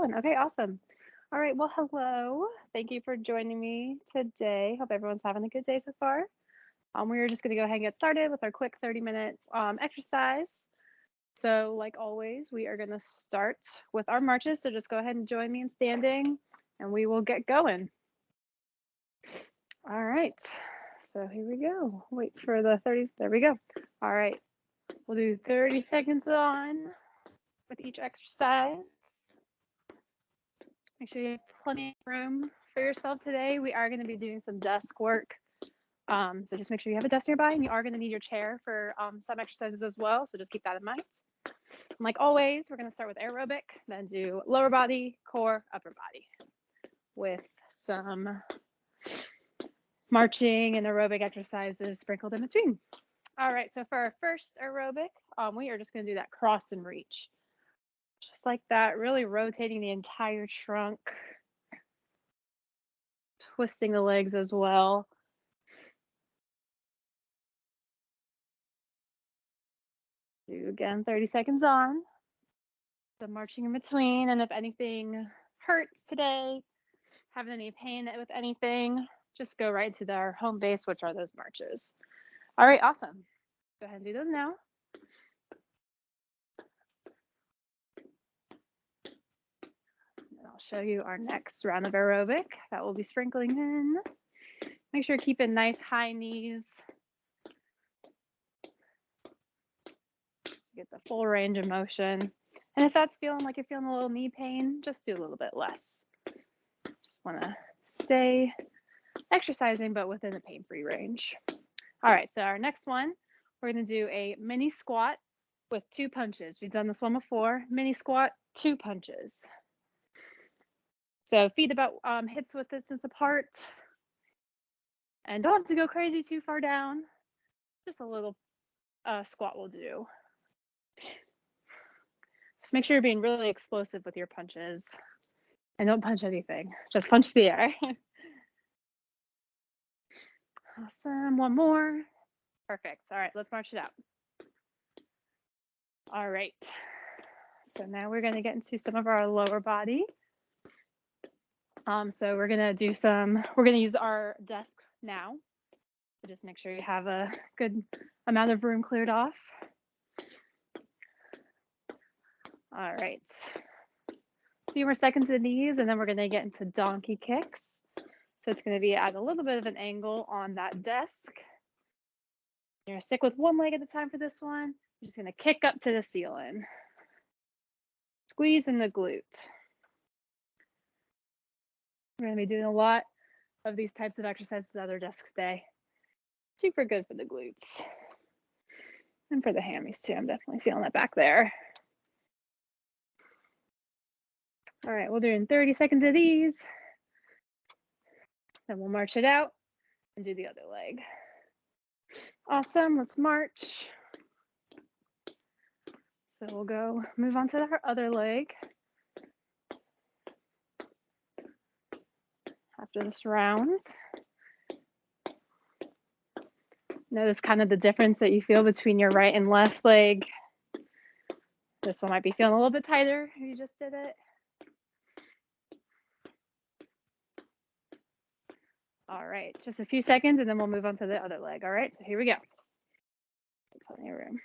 going. Okay, awesome. All right, well, hello. Thank you for joining me today. Hope everyone's having a good day so far. We're just going to go ahead and get started with our quick 30-minute exercise. So like always, we are going to start with our marches. So just go ahead and join me in standing and we will get going. All right, so here we go. Wait for the 30, there we go. All right, we'll do 30 seconds on with each exercise. Make sure you have plenty of room for yourself today. We are going to be doing some desk work. So just make sure you have a desk nearby, and you are going to need your chair for some exercises as well. So just keep that in mind. And like always, we're going to start with aerobic, then do lower body, core, upper body with some marching and aerobic exercises sprinkled in between. All right, so for our first aerobic, we are just going to do that cross and reach. Just like that, really rotating the entire trunk, twisting the legs as well. Do again 30 seconds on. So marching in between, and if anything hurts today, having any pain with anything, just go right to our home base, which are those marches. All right, awesome. Go ahead and do those now. And I'll show you our next round of aerobic that we'll be sprinkling in. Make sure you're keeping nice high knees. Get the full range of motion. And if that's feeling like you're feeling a little knee pain, just do a little bit less. Just want to stay exercising, but within a pain-free range. All right, so our next one, we're going to do a mini squat with 2 punches. We've done this one before. Mini squat, 2 punches. So feet about hips width distance apart. And don't have to go crazy too far down. Just a little squat will do. Just make sure you're being really explosive with your punches. And don't punch anything. Just punch the air. Awesome. One more. Perfect. All right, let's march it out. All right. So now we're going to get into some of our lower body. So we're going to use our desk now. So just make sure you have a good amount of room cleared off. All right. A few more seconds of these, and then we're going to get into donkey kicks. So it's going to be at a little bit of an angle on that desk. You're going to stick with one leg at a time for this one. You're just going to kick up to the ceiling. Squeeze in the glute. We're going to be doing a lot of these types of exercises at our desk today. Super good for the glutes. And for the hammies too. I'm definitely feeling that back there. All right, we'll do in 30 seconds of these. Then we'll march it out and do the other leg. Awesome, let's march. So we'll move on to our other leg. After this round. Notice kind of the difference that you feel between your right and left leg. This one might be feeling a little bit tighter if you just did it. All right, just a few seconds and then we'll move on to the other leg. All right, so here we go. Plenty of room.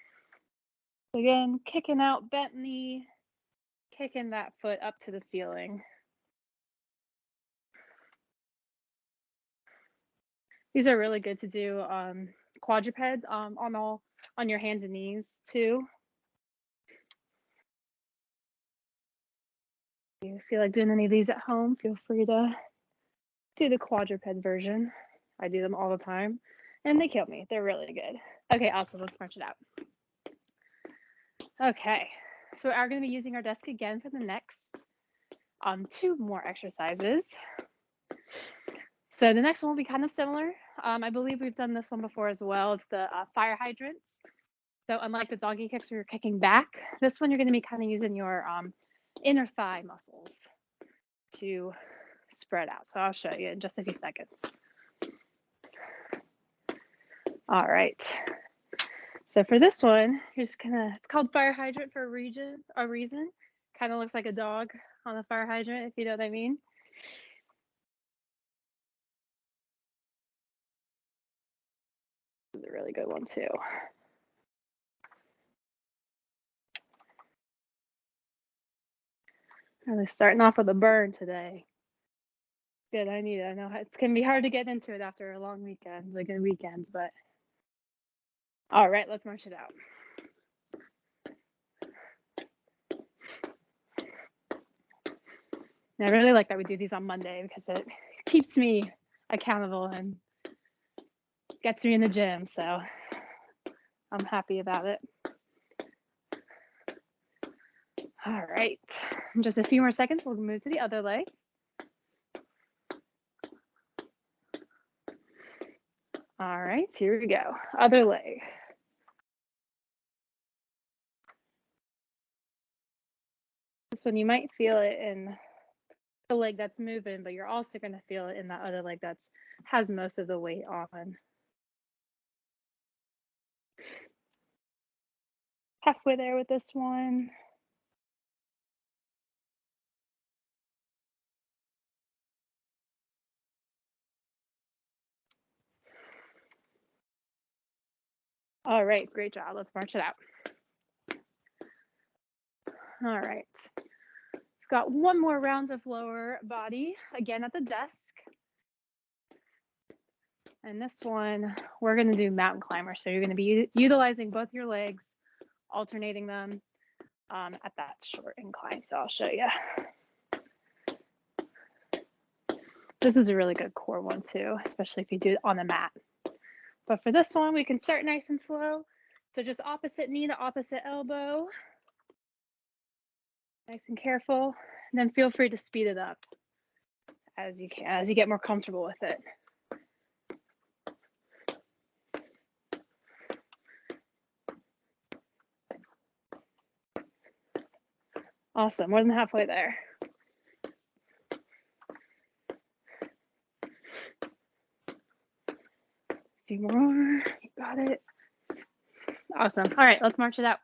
Again, kicking out, bent knee, kicking that foot up to the ceiling. These are really good to do quadruped on your hands and knees too. If you feel like doing any of these at home, feel free to do the quadruped version. I do them all the time and they kill me. They're really good. Okay, awesome. Let's march it out. Okay, so we are going to be using our desk again for the next 2 more exercises. So the next one will be kind of similar. I believe we've done this one before as well. It's the fire hydrants. So unlike the donkey kicks where you're kicking back, this one you're going to be kind of using your inner thigh muscles to spread out. So I'll show you in just a few seconds. All right. So for this one, you're just it's called fire hydrant for a reason, Kind of looks like a dog on the fire hydrant, if you know what I mean. This is a really good one too. Really starting off with a burn today. Good, I need it. I know it's gonna be hard to get into it after a long weekend, like good weekends, but all right, let's march it out. And I really like that we do these on Monday because it keeps me accountable and gets me in the gym, so I'm happy about it. All right, in just a few more seconds, we'll move to the other leg. All right, here we go. Other leg. This one you might feel it in the leg that's moving, but you're also going to feel it in that other leg that's has most of the weight on. Halfway there with this one. All right, great job. Let's march it out. All right. We've got one more round of lower body, again at the desk. And this one, we're going to do mountain climber. So you're going to be utilizing both your legs, alternating them at that short incline. So I'll show you. This is a really good core one too, especially if you do it on the mat. But for this one, we can start nice and slow. So just opposite knee to opposite elbow. Nice and careful. And then feel free to speed it up as you can, as you get more comfortable with it. Awesome, more than halfway there. A few more, you got it. Awesome, all right, let's march it out.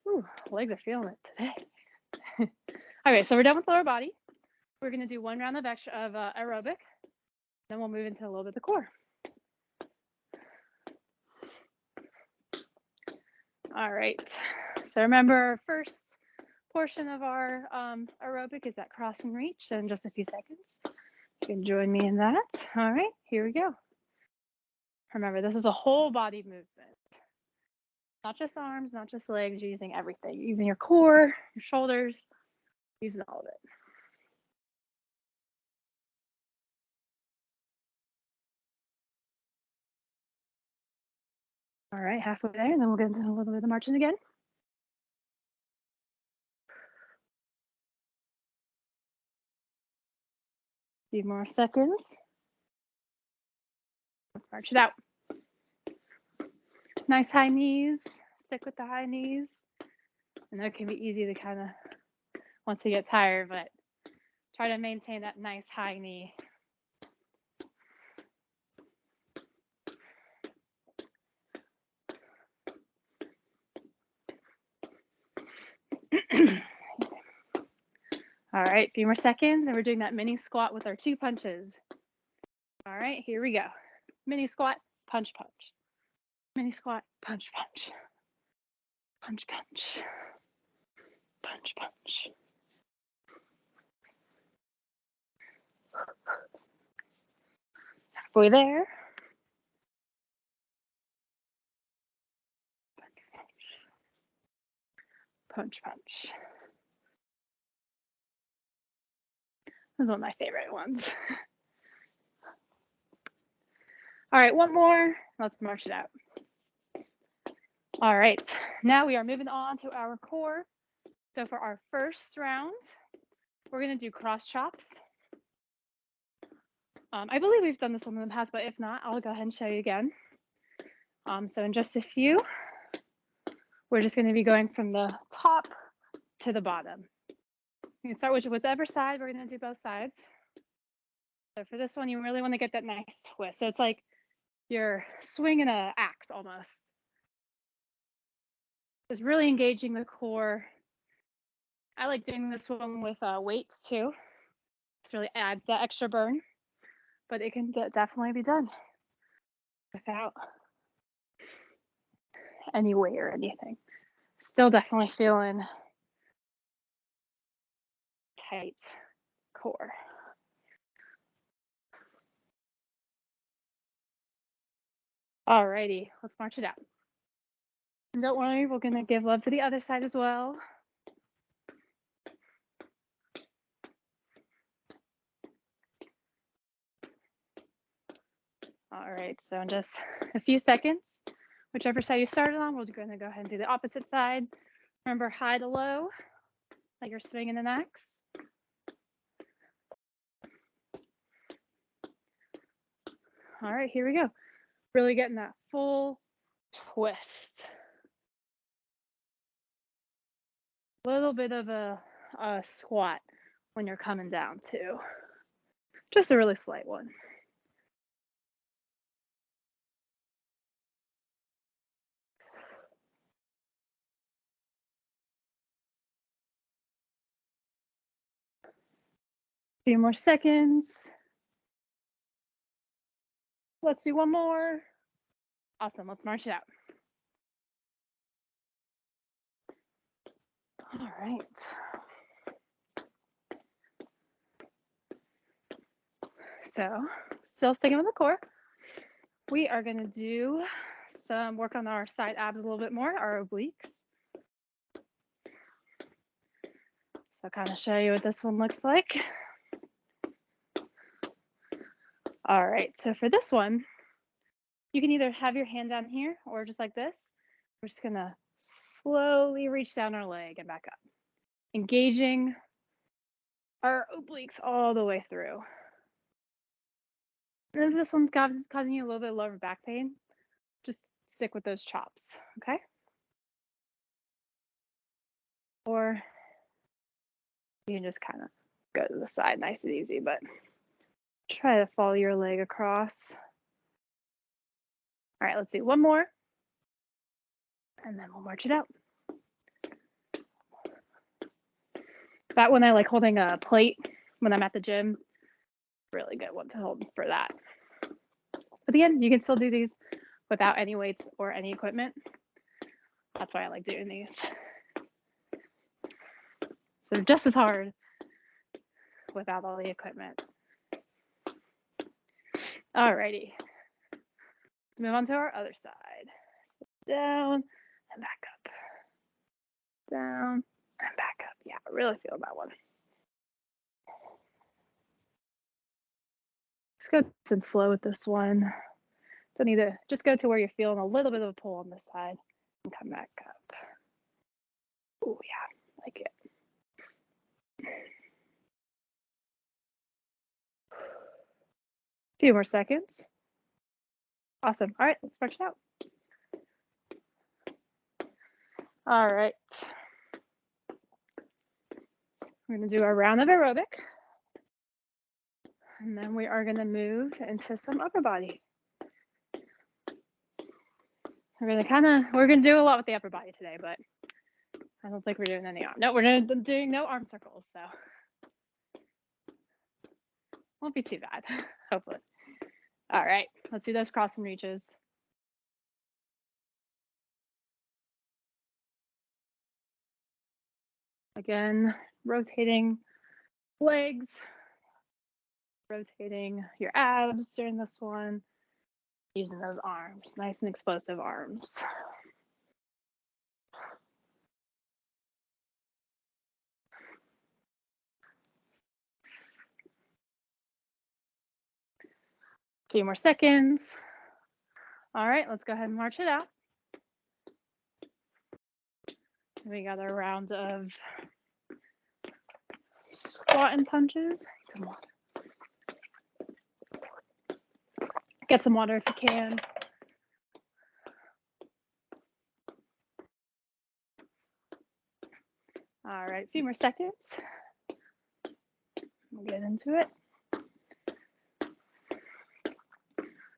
Ooh, legs are feeling it today. Okay, so we're done with lower body. We're gonna do one round of aerobic, then we'll move into a little bit of the core. All right, so remember our first portion of our aerobic is that cross and reach. So in just a few seconds, you can join me in that. All right, here we go. Remember, this is a whole body movement. Not just arms, not just legs, you're using everything. Even your core, your shoulders, using all of it. All right, halfway there, and then we'll get into a little bit of marching again. A few more seconds. Let's march it out. Nice high knees, stick with the high knees. I know it can be easy to kind of, once you get tired, but try to maintain that nice high knee. All right, a few more seconds, and we're doing that mini squat with our 2 punches. All right, here we go. Mini squat, punch, punch. Mini squat, punch, punch. Punch, punch. Punch, punch. Halfway there. Punch, punch. Punch, punch. This is one of my favorite ones. All right, one more. Let's march it out. All right, now we are moving on to our core. So for our first round, we're going to do cross chops. I believe we've done this one in the past, but if not, I'll go ahead and show you again. So in just a few, we're just going to be going from the top to the bottom. You can start with whichever side. We're going to do both sides. So for this one, you really want to get that nice twist. So it's like you're swinging an axe almost. Just really engaging the core. I like doing this one with weights too. This really adds that extra burn, but it can definitely be done without any weight or anything. Still definitely feeling tight core. Alrighty, let's march it out. And don't worry, we're gonna give love to the other side as well. All right, so in just a few seconds, whichever side you started on, we're gonna go ahead and do the opposite side. Remember, high to low, like you're swinging an axe. All right, here we go. Really getting that full twist. A little bit of a squat when you're coming down too. Just a really slight one. A few more seconds. Let's do one more. Awesome, let's march it out. All right. So, still sticking with the core, we are gonna do some work on our side abs a little bit more, our obliques. So kind of show you what this one looks like. All right, so for this one, you can either have your hand down here or just like this. We're just gonna slowly reach down our leg and back up, engaging our obliques all the way through. And if this one's causing you a little bit of lower back pain, just stick with those chops, okay? Or you can just kind of go to the side nice and easy, but try to follow your leg across. All right, let's do one more. And then we'll march it out. That one I like holding a plate when I'm at the gym. Really good one to hold for that. But again, you can still do these without any weights or any equipment. That's why I like doing these. So just as hard without all the equipment. Alrighty. Let's move on to our other side. Down and back up. Down and back up. Yeah, I really feel that one. Just go nice and slow with this one. Don't need to, just go to where you're feeling a little bit of a pull on this side and come back up. Oh yeah, like it. A few more seconds. Awesome. All right, let's march it out. All right. We're gonna do our round of aerobic. And then we are gonna move into some upper body. We're gonna do a lot with the upper body today, but I don't think we're doing any arm. No, we're doing no arm circles, so won't be too bad, hopefully. All right, let's do those cross and reaches. Again, rotating legs, rotating your abs during this one, using those arms, nice and explosive arms. A few more seconds. All right, let's go ahead and march it out. We got a round of squat and punches. Some water. Get some water if you can. All right, a few more seconds. We'll get into it.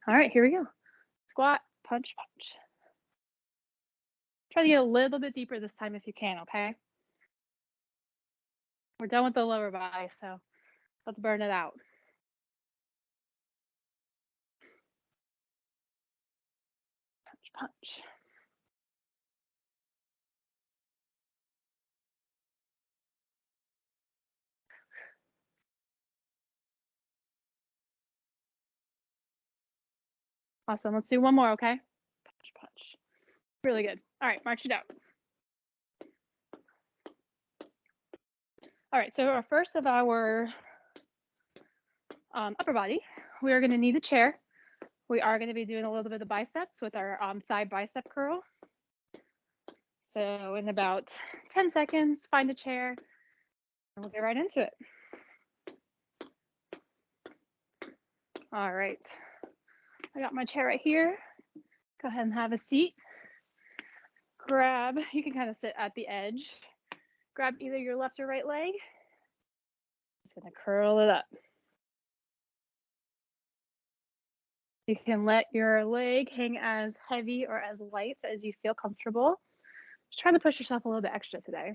All right, here we go. Squat, punch, punch. Try to get a little bit deeper this time if you can, okay? We're done with the lower body, so let's burn it out. Punch, punch. Awesome. Let's do one more, okay? Punch, punch. Really good. All right, march it out. All right, so our first of our upper body, we are going to need a chair. We are going to be doing a little bit of biceps with our thigh bicep curl. So in about 10 seconds, find a chair, and we'll get right into it. All right, I got my chair right here. Go ahead and have a seat. Grab, you can kind of sit at the edge. Grab either your left or right leg. Just gonna curl it up. You can let your leg hang as heavy or as light as you feel comfortable. Just try to push yourself a little bit extra today.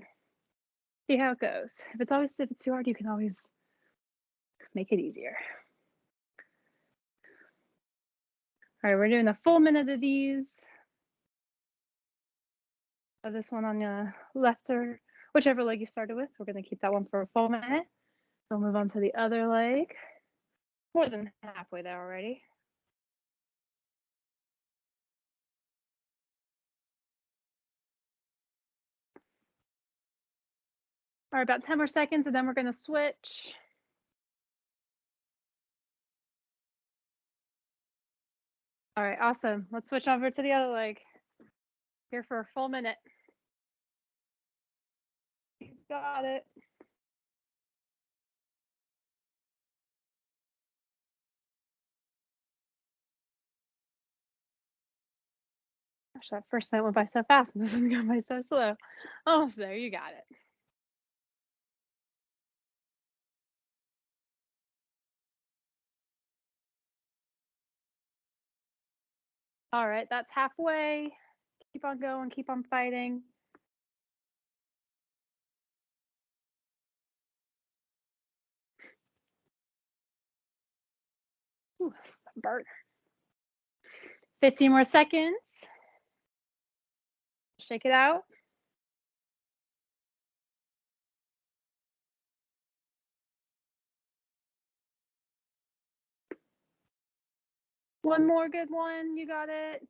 See how it goes. If it's too hard, you can always make it easier. All right, we're doing a full minute of these. This one on the left or whichever leg you started with. We're gonna keep that one for a full minute. We'll move on to the other leg. More than halfway there already. All right, about 10 more seconds, and then we're gonna switch. All right, awesome. Let's switch over to the other leg. Here for a full minute. You got it. Gosh, that first minute went by so fast, and this one's going by so slow. Almost there, you got it. All right, that's halfway. Keep on going, keep on fighting. Ooh, that's a burn. 15 more seconds. Shake it out. One more good one. You got it.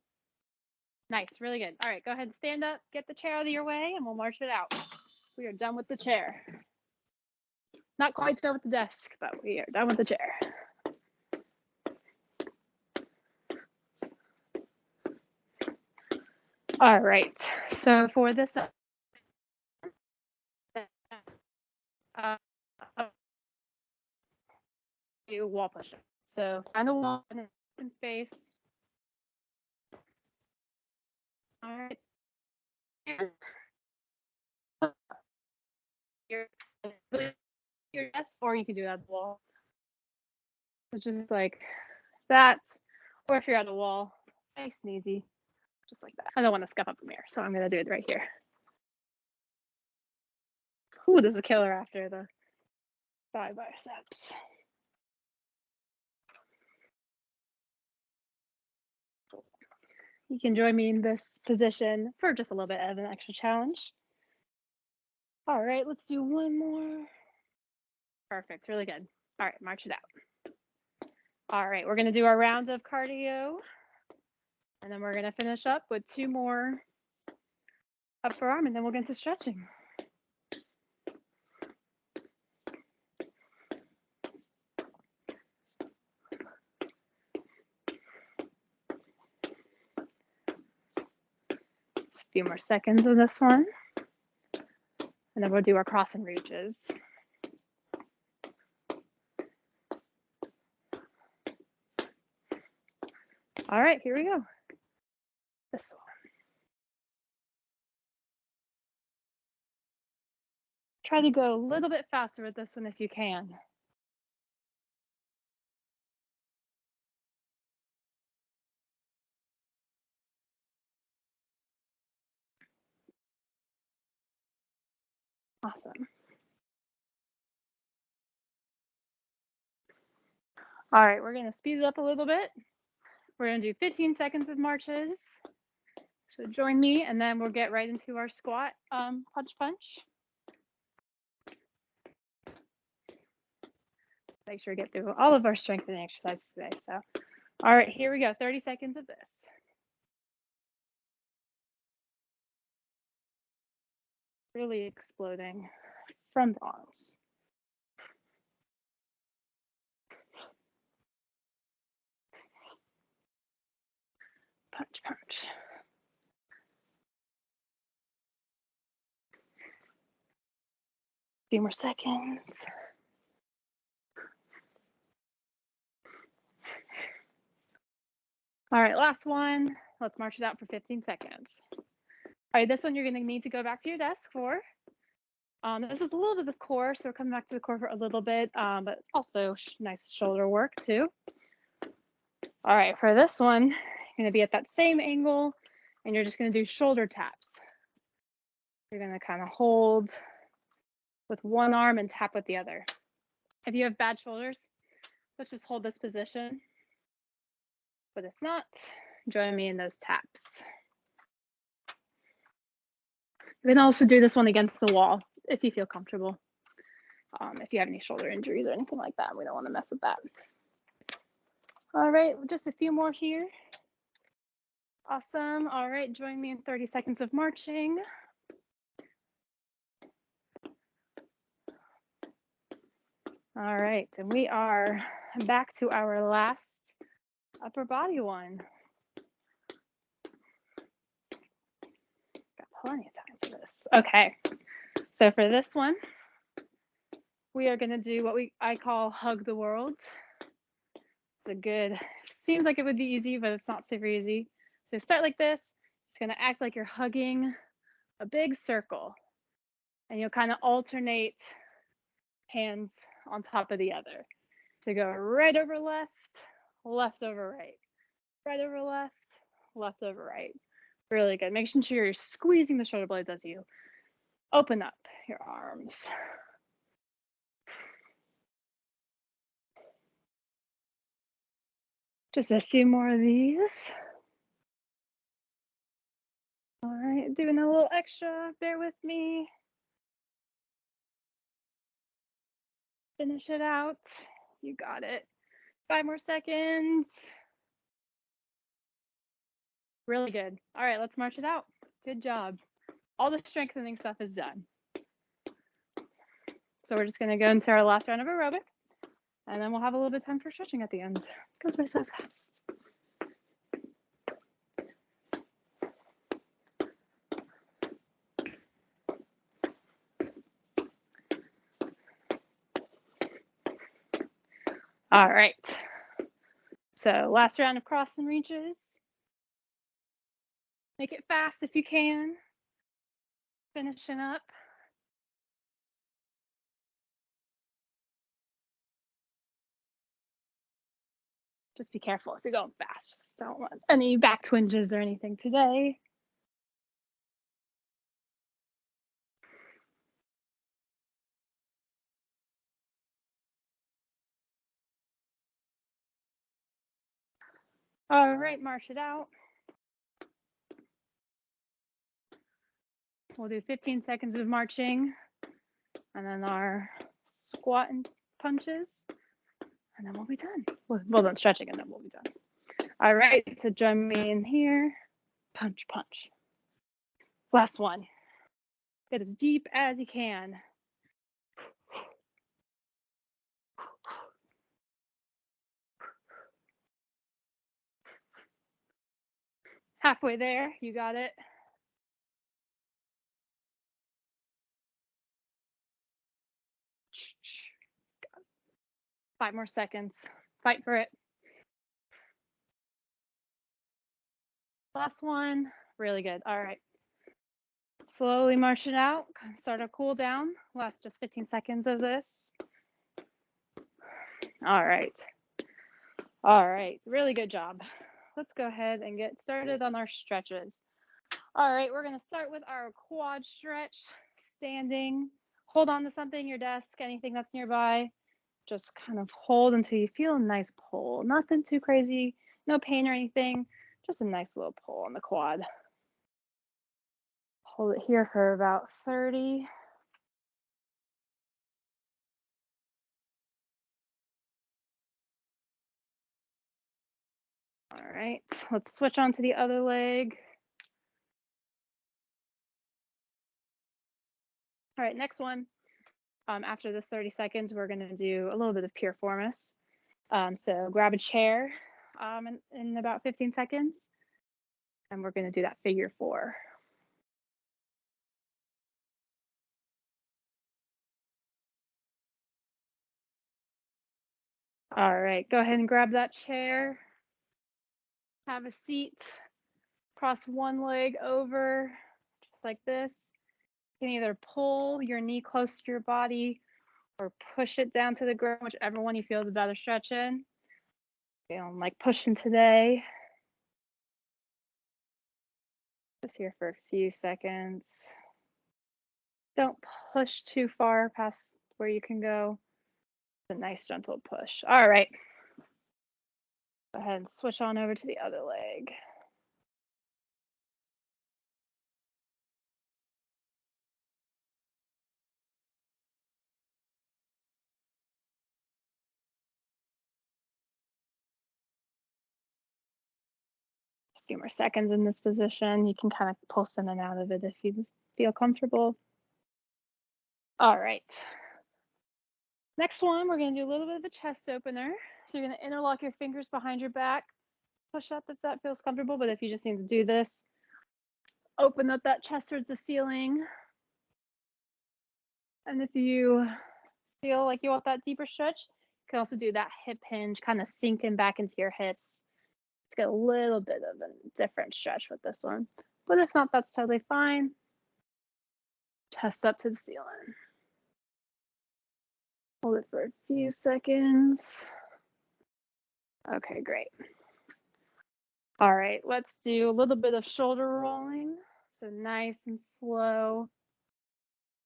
Nice, really good. All right, go ahead and stand up, get the chair out of your way, and we'll march it out. We are done with the chair. Not quite done with the desk, but we are done with the chair. All right, so for this do wall push-up. So find a wall in an open space. All right. Your desk, or you can do it at the wall. So just like that, or if you're at a wall, nice and easy, just like that. I don't want to scuff up a mirror, so I'm gonna do it right here. Ooh, this is a killer after the thigh biceps. You can join me in this position for just a little bit of an extra challenge. All right, let's do one more. Perfect, really good. All right, march it out. All right, we're gonna do our round of cardio, and then we're gonna finish up with 2 more upper arm, and then we'll get into stretching. Just a few more seconds of this one, and then we'll do our cross and reaches. All right, here we go. This one. Try to go a little bit faster with this one if you can. Awesome. All right, we're going to speed it up a little bit. We're going to do 15 seconds of marches. So join me, and then we'll get right into our squat punch. Make sure we get through all of our strengthening exercises today. So, all right, here we go. 30 seconds of this. Really exploding from the arms. Punch, punch. A few more seconds. All right, last one. Let's march it out for 15 seconds. All right, this one you're going to need to go back to your desk for. This is a little bit of core, so we're coming back to the core for a little bit, but it's also nice shoulder work too. All right, for this one, you're going to be at that same angle, and you're just going to do shoulder taps. You're going to kind of hold with one arm and tap with the other. If you have bad shoulders, let's just hold this position. But if not, join me in those taps. You can also do this one against the wall if you feel comfortable. If you have any shoulder injuries or anything like that, we don't want to mess with that. All right, just a few more here. Awesome. All right, join me in 30 seconds of marching. All right, and we are back to our last upper body one. Got plenty of time for this. Okay, so for this one, we are going to do what I call hug the world. It's a good, seems like it would be easy, but it's not super easy. So start like this. It's going to act like you're hugging a big circle, and you'll kind of alternate hands on top of the other to go right over left, left over right, right over left, left over right. Really good. Making sure you're squeezing the shoulder blades as you open up your arms. Just a few more of these. All right, doing a little extra, bear with me. Finish it out. You got it. 5 more seconds. Really good. All right, let's march it out. Good job. All the strengthening stuff is done. So we're just going to go into our last round of aerobic, and then we'll have a little bit of time for stretching at the end. It goes by so fast. All right. So last round of cross and reaches. Make it fast if you can. Finishing up. Just be careful if you're going fast. Just don't want any back twinges or anything today. All right, march it out. We'll do 15 seconds of marching, and then our squat and punches, and then we'll be done. Well done stretching, and then we'll be done. All right, so join me in here. Punch, punch. Last one. Get as deep as you can. Halfway there, you got it. Five more seconds. Fight for it. Last one. Really good. All right. Slowly march it out. Start a cool down. Last just 15 seconds of this. All right. All right. Really good job. Let's go ahead and get started on our stretches. All right. We're going to start with our quad stretch, standing hold on to something, your desk, anything that's nearby. Just kind of hold until you feel a nice pull. Nothing too crazy, no pain or anything, just a nice little pull on the quad. Hold it here for about 30. All right, let's switch on to the other leg. All right, next one. After this 30 seconds, we're gonna do a little bit of piriformis. So grab a chair in about 15 seconds, and we're gonna do that figure 4. All right, go ahead and grab that chair. Have a seat. Cross one leg over, just like this. You can either pull your knee close to your body or push it down to the ground, whichever one you feel the better stretch in. Feeling like pushing today. Just here for a few seconds. Don't push too far past where you can go. A nice gentle push. All right. Go ahead and switch on over to the other leg. A few more seconds in this position. You can kind of pulse in and out of it if you feel comfortable. All right. Next one, we're going to do a little bit of a chest opener. So you're going to interlock your fingers behind your back. Push up if that feels comfortable, but if you just need to do this, open up that chest towards the ceiling. And if you feel like you want that deeper stretch, you can also do that hip hinge, kind of sinking back into your hips. Let's get a little bit of a different stretch with this one. But if not, that's totally fine. Chest up to the ceiling. Hold it for a few seconds. Okay, great. All right, let's do a little bit of shoulder rolling. So nice and slow.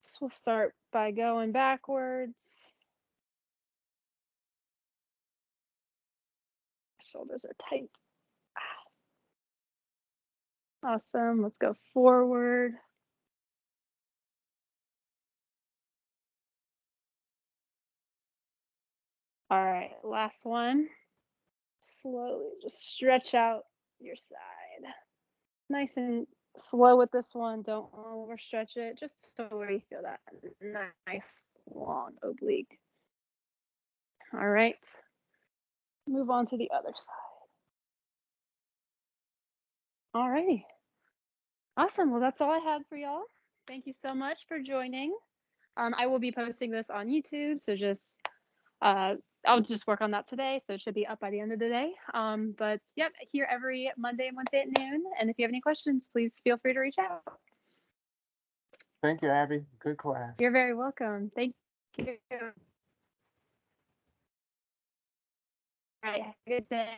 So we'll start by going backwards. Shoulders are tight. Awesome. Let's go forward. All right, last one. Slowly just stretch out your side. Nice and slow with this one. Don't overstretch it. Just so where you feel that nice long oblique. All right. Move on to the other side. All righty. Awesome. Well, that's all I had for y'all. Thank you so much for joining. I will be posting this on YouTube, so just I'll just work on that today, so it should be up by the end of the day. But yep, here every Monday and Wednesday at noon. And if you have any questions, please feel free to reach out. Thank you, Abby. Good class. You're very welcome. Thank you. All right, have a good day.